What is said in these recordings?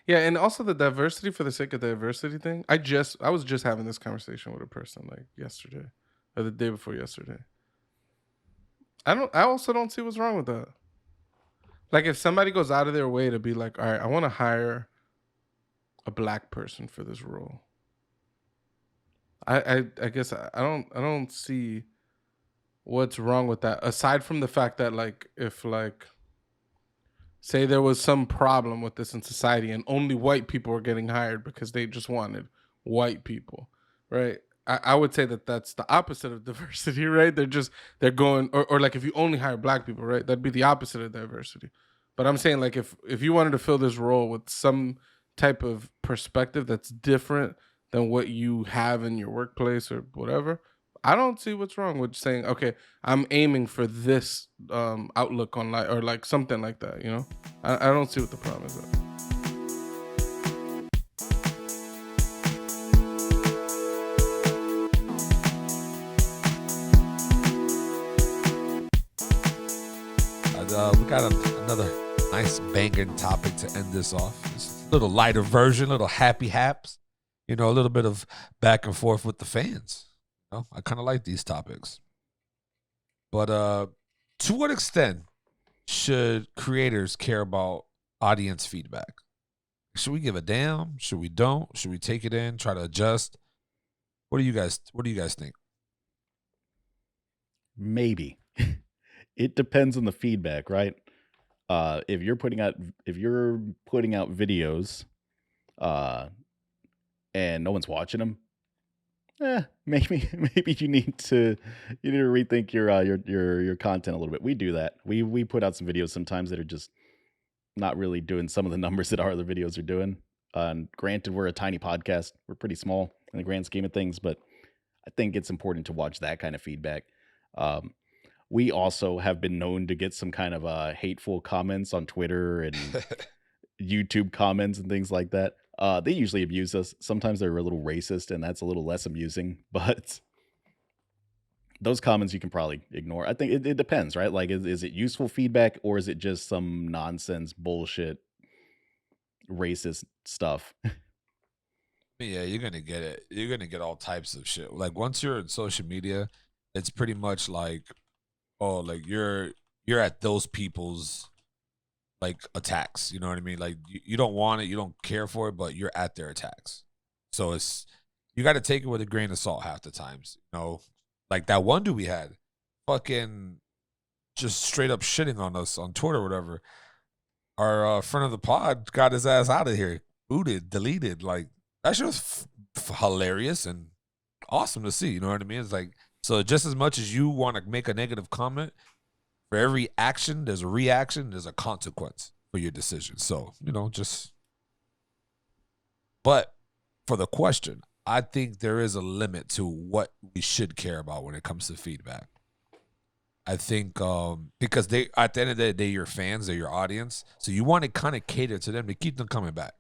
Yeah, and also the diversity for the sake of diversity thing. I was just having this conversation with a person like yesterday or the day before yesterday. I also don't see what's wrong with that. Like if somebody goes out of their way to be like, all right, I want to hire a black person for this role. I guess I don't see what's wrong with that aside from the fact that like if like say there was some problem with this in society and only white people were getting hired because they just wanted white people, right? I would say that that's the opposite of diversity, right? They're going or like if you only hire black people, right? That'd be the opposite of diversity. But I'm saying like if you wanted to fill this role with some type of perspective that's different than what you have in your workplace or whatever, I don't see what's wrong with saying, okay, I'm aiming for this outlook on life or like something like that, you know? I don't see what the problem is there. We got another nice banging topic to end this off. It's a little lighter version, little happy haps. A little bit of back and forth with the fans. I kind of like these topics. But to what extent should creators care about audience feedback? Should we give a damn? Should we don't? Should we take it in, try to adjust? What do you guys think? Maybe. It depends on the feedback, right? If you're putting out videos, and no one's watching them, maybe you need to rethink your content a little bit. We do that. We put out some videos sometimes that are just not really doing some of the numbers that our other videos are doing. And granted, we're a tiny podcast. We're pretty small in the grand scheme of things, but I think it's important to watch that kind of feedback. We also have been known to get some kind of hateful comments on Twitter and YouTube comments and things like that. They usually abuse us. Sometimes they're a little racist, and that's a little less amusing. But those comments you can probably ignore. I think it depends, right? Like, is it useful feedback or is it just some nonsense bullshit racist stuff? Yeah, you're gonna get it. You're gonna get all types of shit. Like once you're in social media, it's pretty much like, oh, like you're at those people's like attacks. You know what I mean? Like you don't want it, you don't care for it, but you're at their attacks. So you got to take it with a grain of salt half the times. Like that one dude we had, fucking just straight up shitting on us on Twitter or whatever. Our friend of the pod got his ass out of here, booted, deleted. Like that shit was hilarious and awesome to see. You know what I mean? It's like, so just as much as you want to make a negative comment, for every action, there's a reaction, there's a consequence for your decision. So, but for the question, I think there is a limit to what we should care about when it comes to feedback. I think because they, at the end of the day, they're your fans, they're your audience. So you want to kind of cater to them to keep them coming back.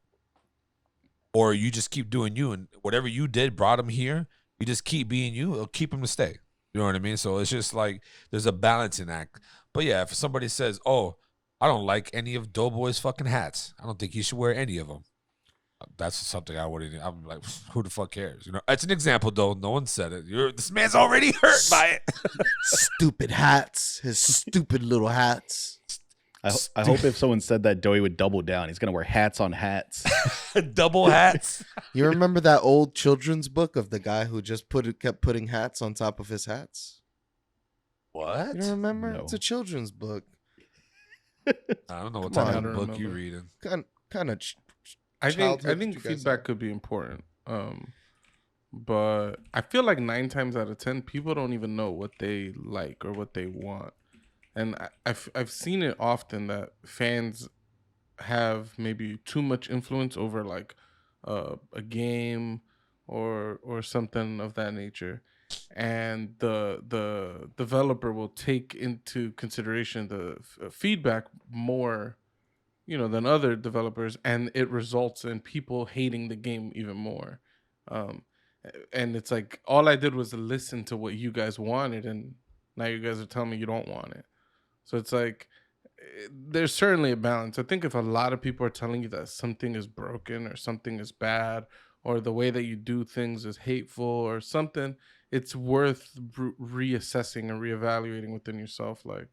Or you just keep doing you, and whatever you did brought them here. You just keep being you, it'll keep them to stay. You know what I mean? So it's just like there's a balancing act. But yeah, if somebody says, oh, I don't like any of Doughboy's fucking hats, I don't think he should wear any of them. That's something I wouldn't. I'm like, who the fuck cares? It's an example though. No one said it. This man's already hurt by it. Stupid hats. His stupid little hats. I hope if someone said that, Doughy would double down. He's gonna wear hats on hats. Double hats. You remember that old children's book of the guy who just kept putting hats on top of his hats? What? You don't remember? No. It's a children's book. I don't know what type of book you reading. Kind of. I think feedback could be important. But I feel like 9 times out of 10, people don't even know what they like or what they want. And I've seen it often that fans have maybe too much influence over like a game or something of that nature, and the developer will take into consideration the feedback more, than other developers, and it results in people hating the game even more. And it's like all I did was listen to what you guys wanted, and now you guys are telling me you don't want it. So it's like there's certainly a balance. I think if a lot of people are telling you that something is broken or something is bad or the way that you do things is hateful or something, it's worth reassessing and reevaluating within yourself. Like,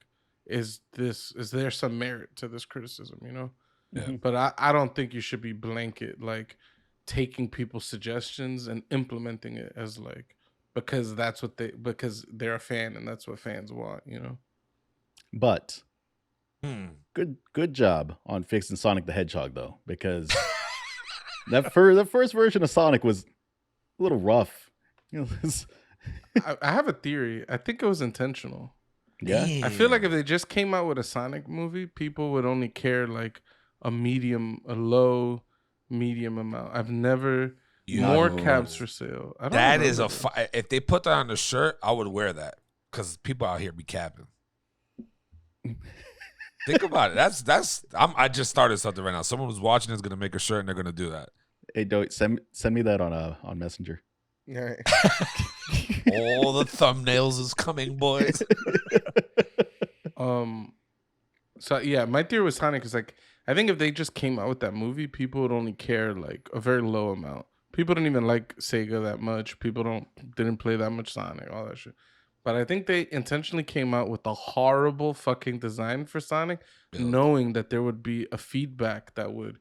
is there some merit to this criticism? You know, Yeah. Mhm. but I don't think you should be blanket like taking people's suggestions and implementing it as like because because they're a fan and that's what fans want. You know. But Hmm. good job on fixing Sonic the Hedgehog though, because the first version of Sonic was a little rough. You know, I have a theory. I think it was intentional. yeah. I feel like if Damn. they just came out with a Sonic movie, people would only care like a low, medium amount. I've never more Yo, cabs for sale. I don't that is remember this. if they put that on the shirt, I would wear that because people out here be capping. Think about it. I just started something right now. Someone who's watching is gonna make a shirt and they're gonna do that. Hey, Doe, send me that on Messenger. All right. All the thumbnails is coming, boys. So yeah, my theory with Sonic is like I think if they just came out with that movie, people would only care like a very low amount. People don't even like Sega that much. People didn't play that much Sonic, all that shit. But I think they intentionally came out with a horrible fucking design for Sonic, Yeah. knowing that there would be a feedback that would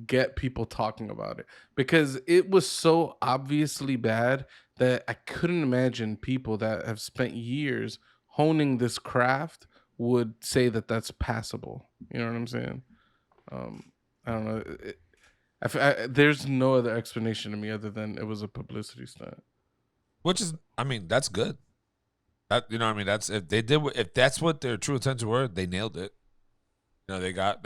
get people talking about it. Because it was so obviously bad that I couldn't imagine people that have spent years honing this craft would say that that's passable. You know what I'm saying? I don't know. There's no other explanation to me other than it was a publicity stunt. Which is, I mean, that's good. That you know, what I mean, that's if that's what their true intentions were, they nailed it. You know, they got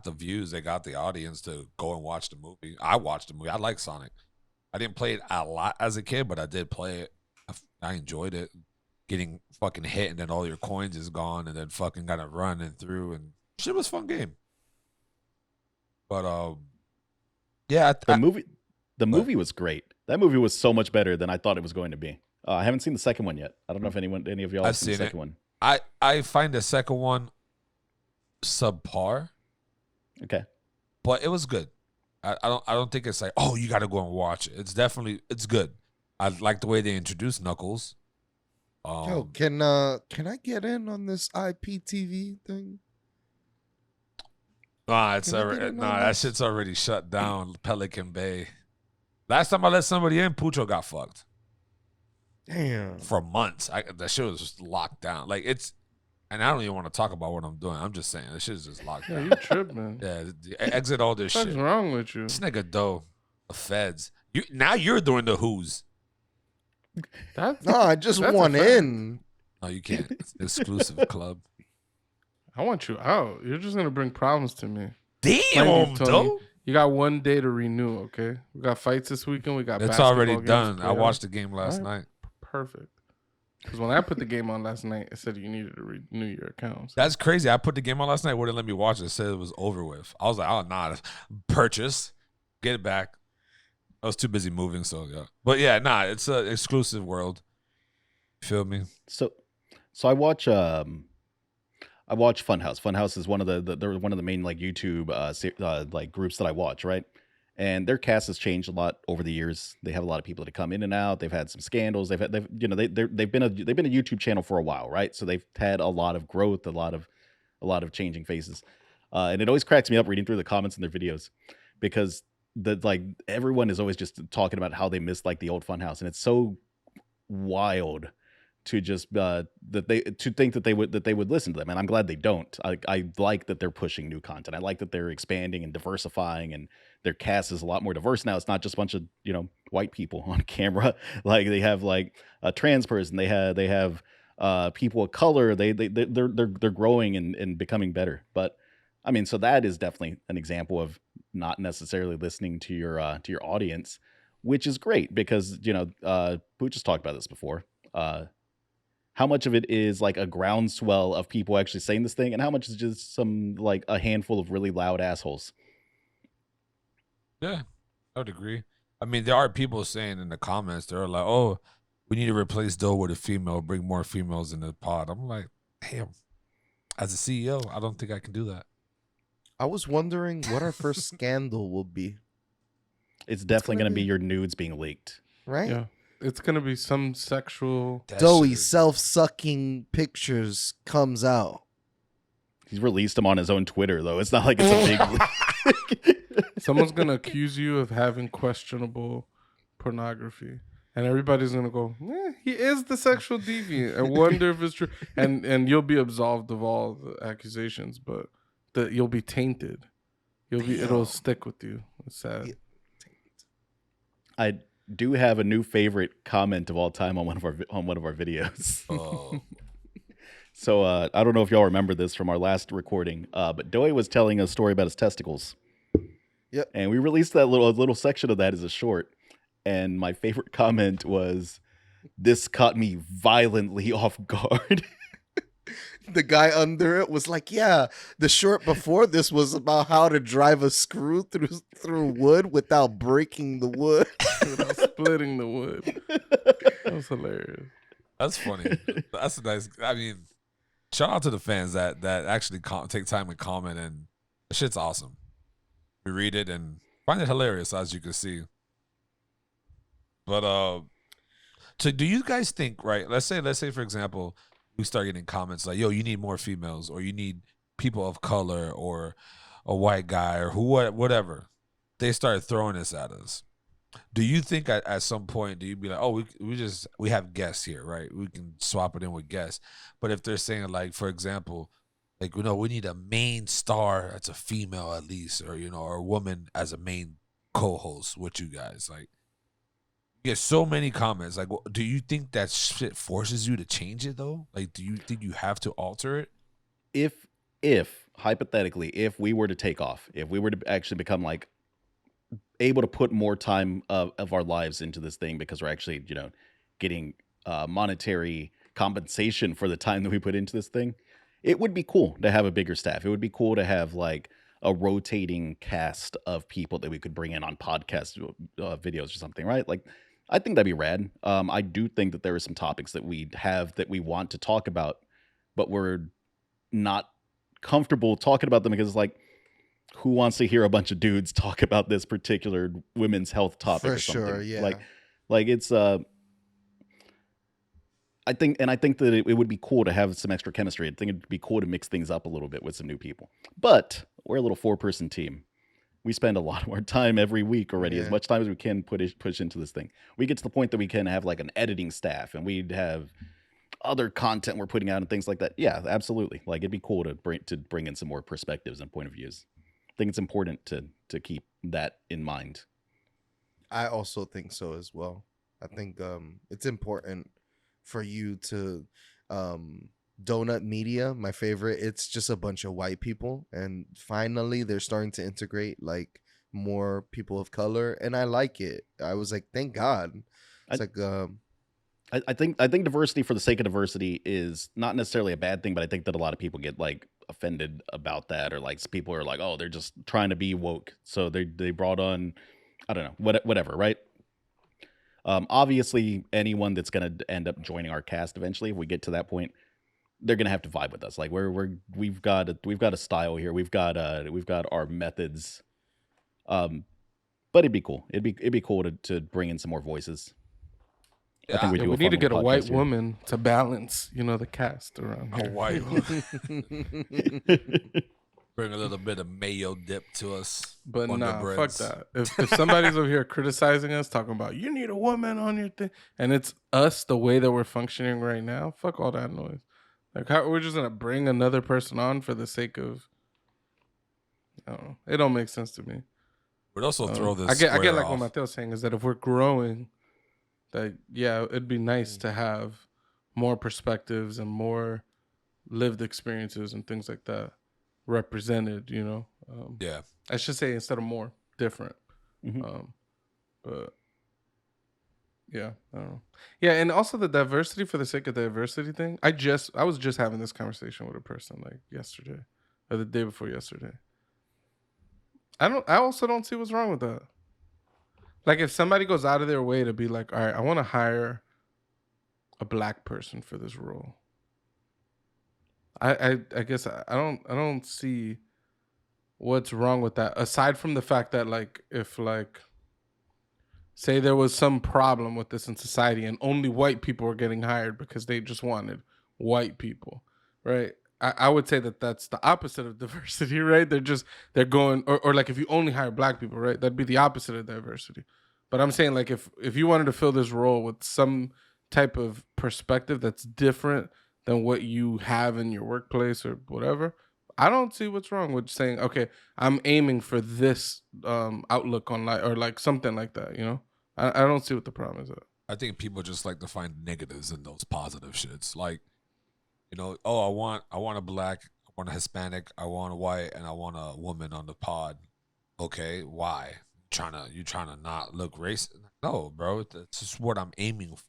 the views, they got the audience to go and watch the movie. I watched the movie. I like Sonic. I didn't play it a lot as a kid, but I did play it. I enjoyed it. Getting fucking hit and then all your coins is gone and then fucking gotta run and through and shit was a fun game. But yeah, The movie was great. That movie was so much better than I thought it was going to be. I haven't seen the second one yet. I don't know if any of y'all have I've seen the seen it. second one. I find the second one subpar, Okay. but it was good. I don't think it's like, oh, you gotta go and watch it. It's good. I like the way they introduced Knuckles. Yo, can I get in on this IPTV thing? Nah, Can I get in on that this? shit's already shut down. Pelican Bay. Last time I let somebody in, Pucho got fucked Damn. for months. That shit was just locked down. Like and I don't even want to talk about what I'm doing. I'm just saying this shit is just locked Yeah, down. you tripping. Yeah, exit all this What's shit. wrong with you? This nigga Doe, the feds. Now you're doing the who's. That's No, I just That's a want fact. in. No, you can't. It's an exclusive club. I want you out. You're just gonna bring problems to me. Damn, Tony. Doe. You got one day to renew, okay? We got fights this weekend. We got It's basketball already games done. to I play watched on. the game last Alright. night. Perfect. Because when I put the game on last night, it said you needed to renew your account. That's crazy. I put the game on last night. Wouldn't let me watch it. It said it was over with. I was like, oh, nah. Purchase. Get it back. I was too busy moving, so yeah. But yeah, nah. It's an exclusive world. Feel me? So I watch Funhouse. Funhouse is one of they're one of the main like YouTube like groups that I watch, right? And their cast has changed a lot over the years. They have a lot of people that come in and out. They've had some scandals. They've been a YouTube channel for a while, right? So they've had a lot of growth, a lot of changing faces. And it always cracks me up reading through the comments in their videos because everyone is always just talking about how they miss like the old Funhouse, and it's so wild to just think that they would listen to them, and I'm glad they don't. I like that they're pushing new content. I like that they're expanding and diversifying, and their cast is a lot more diverse now. It's not just a bunch of white people on camera. Like they have like a trans person. They have people of color. They're growing and becoming better. But I mean, so that is definitely an example of not necessarily listening to your audience, which is great because Boo just talked about this before. How much of it is like a groundswell of people actually saying this thing, and how much is just some like a handful of really loud assholes? Yeah, I would agree. I mean, there are people saying in the comments, they're like, oh, we need to replace Doe with a female, bring more females in the pod. I'm like, damn. As a CEO, I don't think I can do that. I was wondering what our first scandal will be. It's definitely gonna going to be be- your nudes being leaked. Right? Yeah, it's gonna be some sexual. That Doughy shit- self-sucking pictures comes out. He's released them on his own Twitter, though. It's not like it's a big. Someone's gonna accuse you of having questionable pornography, and everybody's gonna go, he is the sexual deviant. I wonder if it's true, and you'll be absolved of all the accusations, but you'll be tainted. It'll Damn. stick with you. It's sad. Yeah. I do have a new favorite comment of all time on one of our videos. Oh, So I don't know if y'all remember this from our last recording, but Doughy was telling a story about his testicles. Yep. And we released that little section of that as a short. And my favorite comment was, "This caught me violently off guard." The guy under it was like, yeah, the short before this was about how to drive a screw through wood without breaking the wood. Without splitting the wood. That was hilarious. that's funny. That's a nice. I mean, shout out to the fans that actually take time and comment, and the shit's awesome. We read it and find it hilarious, as you can see. But so do you guys think, right? Let's say for example, we start getting comments like, "Yo, you need more females, or you need people of color, or a white guy, or whatever." They start throwing this at us. Do you think at some point do you be like, "Oh, we have guests here, right? We can swap it in with guests." But if they're saying like, for example, like, we need a main star that's a female at least, or or a woman as a main co-host with you guys, like. You get so many comments. Like, do you think that shit forces you to change it though? Like, do you think you have to alter it? If hypothetically, if we were to take off, if we were to actually become like able to put more time of our lives into this thing because we're actually, getting monetary compensation for the time that we put into this thing, it would be cool to have a bigger staff. It would be cool to have like a rotating cast of people that we could bring in on podcast videos or something, right? Like, I think that'd be rad. I do think that there are some topics that we have that we want to talk about, but we're not comfortable talking about them because it's like, who wants to hear a bunch of dudes talk about this particular women's health topic For or something? sure, yeah. Like it's I think that it would be cool to have some extra chemistry. I think it'd be cool to mix things up a little bit with some new people. But we're a little 4-person team. We spend a lot more time every week already, as Yeah. much time as we can push into this thing. We get to the point that we can have like an editing staff, and we'd have other content we're putting out and things like that. Yeah, absolutely. Like, it'd be cool to bring in some more perspectives and point of views. I think it's important to keep that in mind. I also think so as well. I think it's important for you to Donut Media, my favorite. It's just a bunch of white people, and finally they're starting to integrate like more people of color, and I like it. I was like, thank God. It's I think diversity for the sake of diversity is not necessarily a bad thing, but I think that a lot of people get like offended about that, or like people are like, oh, they're just trying to be woke, so they brought on, I don't know, whatever, right? Obviously, anyone that's gonna end up joining our cast eventually, if we get to that point, they're gonna have to vibe with us. Like, we've got a style here. We've got our methods. But it'd be cool. It'd be cool to bring in some more voices. I think We do a need to fun get a little white podcast here. woman to balance, the cast around A here. white bring a little bit of mayo dip to us. But Wonder nah, fuck Breads. that. If somebody's over here criticizing us, talking about you need a woman on your thing, and it's us the way that we're functioning right now, fuck all that noise. Like, how we're just gonna bring another person on for the sake of, I don't know. It don't make sense to me. But also throw this. I get square like off. what Mateo's saying is that if we're growing, that yeah, it'd be nice to have more perspectives and more lived experiences and things like that represented. Yeah. I should say instead of more, different. Mhm. But yeah, I don't know. Yeah, and also the diversity for the sake of diversity thing. I was just having this conversation with a person like yesterday or the day before yesterday. I also don't see what's wrong with that. Like, if somebody goes out of their way to be like, all right, I want to hire a black person for this role. I guess I don't see what's wrong with that aside from the fact that like if like say there was some problem with this in society and only white people were getting hired because they just wanted white people, right? I would say that that's the opposite of diversity, right? They're going or like if you only hire black people, right? That'd be the opposite of diversity. But I'm saying like if you wanted to fill this role with some type of perspective that's different than what you have in your workplace or whatever, I don't see what's wrong with saying, okay, I'm aiming for this outlook on life or like something like that, you know? I don't see what the problem is. I think people just like to find negatives in those positive shits. Like, oh, I want a black, I want a Hispanic, I want a white, and I want a woman on the pod. Okay, why? You trying to not look racist? No, bro. That's just what I'm aiming for.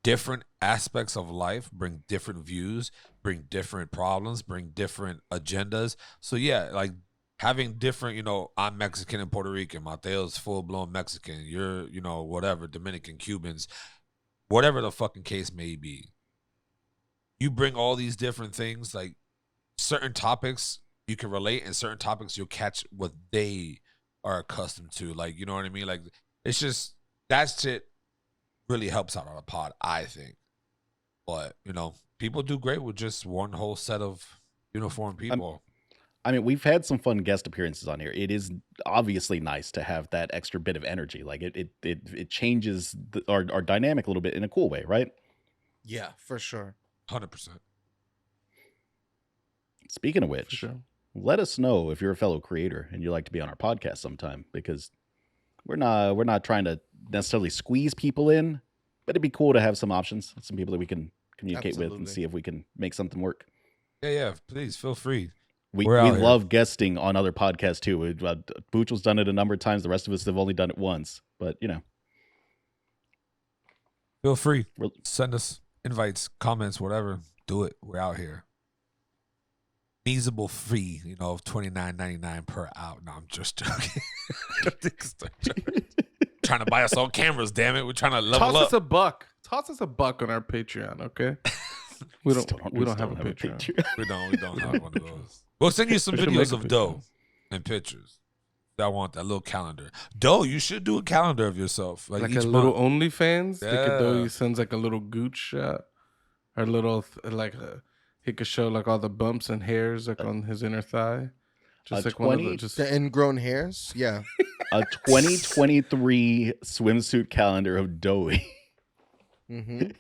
Different aspects of life bring different views, bring different problems, bring different agendas. So yeah, like having different, I'm Mexican and Puerto Rican. Mateo's full blown Mexican. You're, whatever, Dominican, Cubans, whatever the fucking case may be. You bring all these different things, like certain topics you can relate, and certain topics you'll catch what they are accustomed to. Like, you know what I mean? Like, it's just that shit really helps out on a pod, I think. But, people do great with just one whole set of uniform people. I mean, we've had some fun guest appearances on here. It is obviously nice to have that extra bit of energy. Like it changes our dynamic a little bit in a cool way, right? Yeah, for sure. 100%. Speaking of which, Sure. let us know if you're a fellow creator and you'd like to be on our podcast sometime, because we're not trying to necessarily squeeze people in, but it'd be cool to have some options, some people that we can communicate with and see if we can make something work. Yeah, please feel free. We love guesting on other podcasts too. Boochle's done it a number of times. The rest of us have only done it once, but feel free. Send us invites, comments, whatever. Do it. We're out here. Feasible free, of $29.99 per hour. No, I'm just joking. Trying to buy us all cameras, damn it. We're trying to level up. Toss us a buck. Toss us a buck on our Patreon, okay? We don't have a Patreon. We don't have one of those. We'll send you some videos of Dough and pictures. I want that little calendar. Dough, you should do a calendar of yourself. Like a each little month. OnlyFans. Yeah. He sends like a little gooch shot. Or little he could show like all the bumps and hairs like on his inner thigh. Just like 20 the ingrown hairs. Yeah. A 2023 swimsuit calendar of Doughy. Mm-hmm.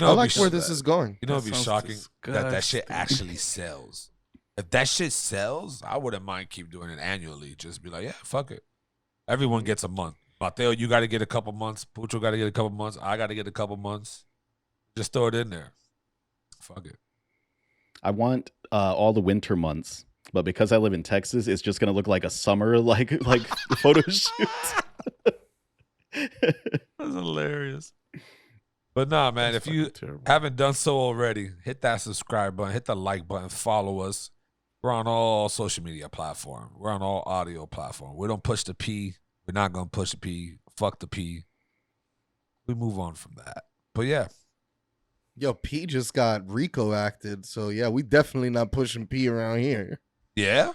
I like where this is going. It'd be shocking that shit actually sells. If that shit sells, I wouldn't mind keep doing it annually. Just be like, yeah, fuck it. Everyone gets a month. Mateo, you got to get a couple months. Pucho got to get a couple months. I got to get a couple months. Just throw it in there. Fuck it. I want all the winter months, but because I live in Texas, it's just gonna look like a summer like photo shoot. That's hilarious. But nah, man, if you haven't done so already, hit that subscribe button, hit the like button, follow us. We're on all social media platforms. We're on all audio platforms. We don't push the P. We're not going to push the P. Fuck the P. We move on from that. But yeah. Yo, P just got Rico acted. So yeah, we definitely not pushing P around here. Yeah?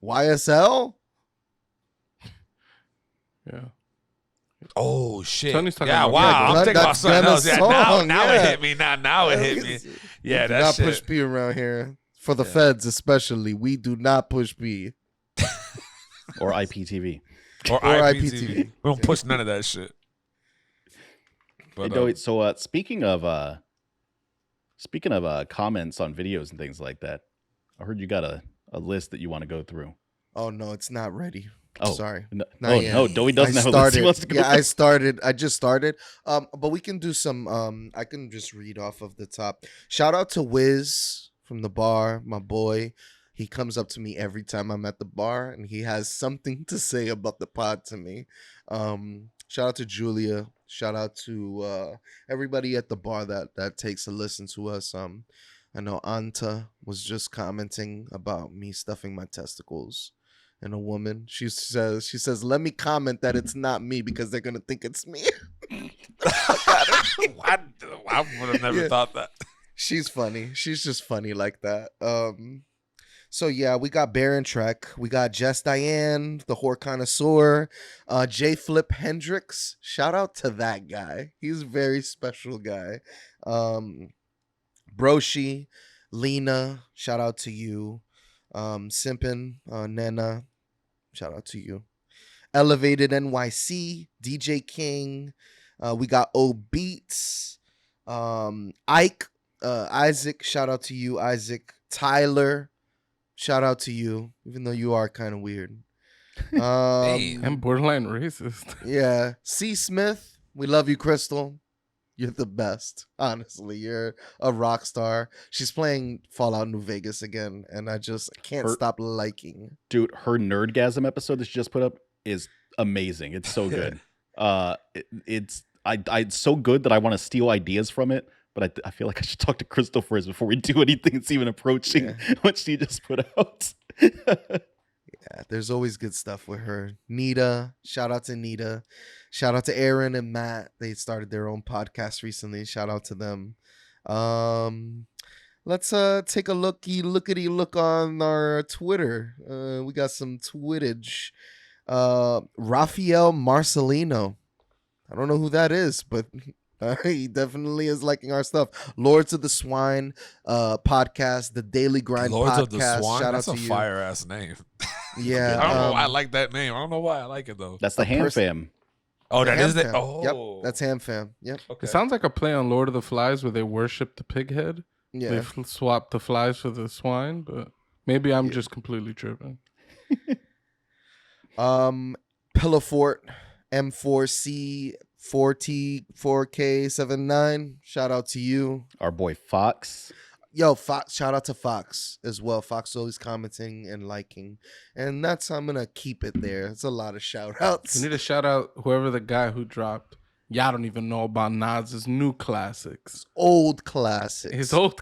YSL? Yeah. Oh shit! Tony's talking yeah, about wow. I'm thinking about something else. Yeah, now yeah. it hit me. Now it hit me. Yeah, that's not shit. push P around here for the feds, especially. We do not push P or IPTV or IPTV. We don't push none of that shit. But, so speaking of comments on videos and things like that, I heard you got a list that you want to go through. Oh no, it's not ready. Oh, sorry. No, Doughy doesn't have a list he wants to go I just started. But we can do some. I can just read off of the top. Shout out to Wiz from the bar, my boy. He comes up to me every time I'm at the bar, and he has something to say about the pod to me. Shout out to Julia. Shout out to everybody at the bar that takes a listen to us. I know Anta was just commenting about me stuffing my testicles. And a woman, she says, let me comment that it's not me because they're gonna think it's me. I would have never thought that. She's funny. She's just funny like that. So yeah, we got Baron Trek, we got Jess Diane, the Whore Connoisseur, J Flip Hendrix. Shout out to that guy. He's a very special guy. Broshi, Lena, shout out to you. Simpin, Nana, shout out to you. Elevated NYC, DJ King. We got O Beats, Ike, Isaac. Shout out to you, Isaac. Tyler, shout out to you, even though you are kind of weird. I'm borderline racist. Yeah. C. Smith, we love you, Crystal. You're the best. Honestly, you're a rock star. She's playing Fallout New Vegas again, and I just can't stop liking. Dude, her Nerdgasm episode that she just put up is amazing. It's so good. It's so good that I want to steal ideas from it, but I feel like I should talk to Crystal first before we do anything that's even approaching what she just put out. Yeah, there's always good stuff with her. Nita, shout out to Nita. Shout out to Aaron and Matt. They started their own podcast recently. Shout out to them. Let's take a look on our Twitter. We got some Twittage. Rafael Marcelino. I don't know who that is, but he definitely is liking our stuff. Lords of the Swine podcast, the Daily Grind Lords podcast. of the Swine. Shout That's out a to you. fire ass name. Yeah, I don't know why I like that name. I don't know why I like it though. That's the Ham Fam. Oh, that Ham is it. Fam. Oh, Yep, that's Ham Fam. Yep. Okay. It sounds like a play on Lord of the Flies where they worship the pig head. Yeah. They swap the flies for the swine, but maybe I'm just completely tripping. Pillowfort M4C 4T 4K79. Shout out to you. Our boy Fox. Yo, Fox, shout out to Fox as well. Fox always commenting and liking. And I'm gonna keep it there. It's a lot of shout outs. We need to shout out whoever the guy who dropped. Y'all don't even know about Nas's new classics. Old classics. His old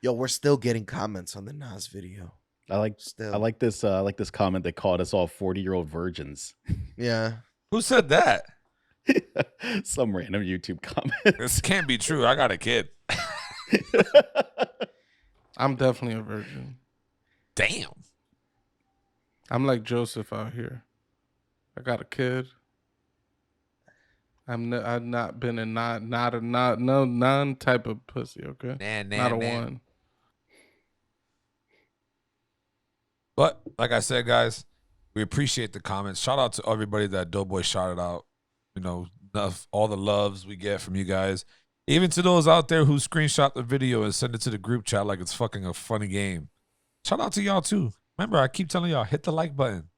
Yo, we're still getting comments on the Nas video. I like this comment that called us all 40-year-old virgins. Yeah. Who said that? Some random YouTube comment. This can't be true. I got a kid. I'm definitely a virgin. Damn. I'm like Joseph out here. I got a kid. I've not been in none type of pussy. Okay, not a one. But like I said, guys, we appreciate the comments. Shout out to everybody that Doughboy shouted out. You know, all the loves we get from you guys. Even to those out there who screenshot the video and send it to the group chat like it's fucking a funny game. Shout out to y'all too. Remember, I keep telling y'all, hit the like button.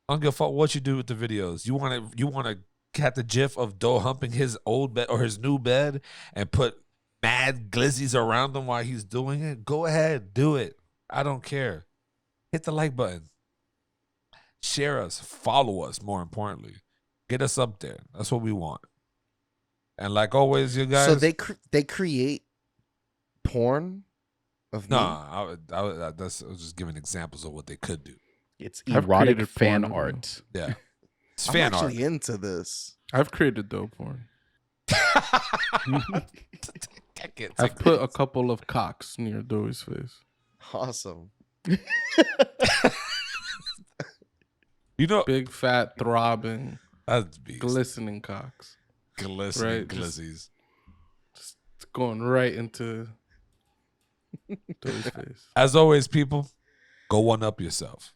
I don't give a fuck what you do with the videos. You want to have the gif of Doe humping his old bed or his new bed and put mad glizzies around him while he's doing it? Go ahead, do it. I don't care. Hit the like button. Share us. Follow us, more importantly. Get us up there. That's what we want. And like always, you guys. So they create porn of me? I was just giving examples of what they could do. It's I've erotic created fan porn, art. Yeah. It's I'm fan art. actually into this. I've created dope porn. I can't I've take put this. a couple of cocks near Doey's face. Awesome. You know, Big, fat, throbbing, that's beast. glistening cocks. Glistening Right, just- glizzies. Just going right into Doey's face. As always, people, go one up yourself.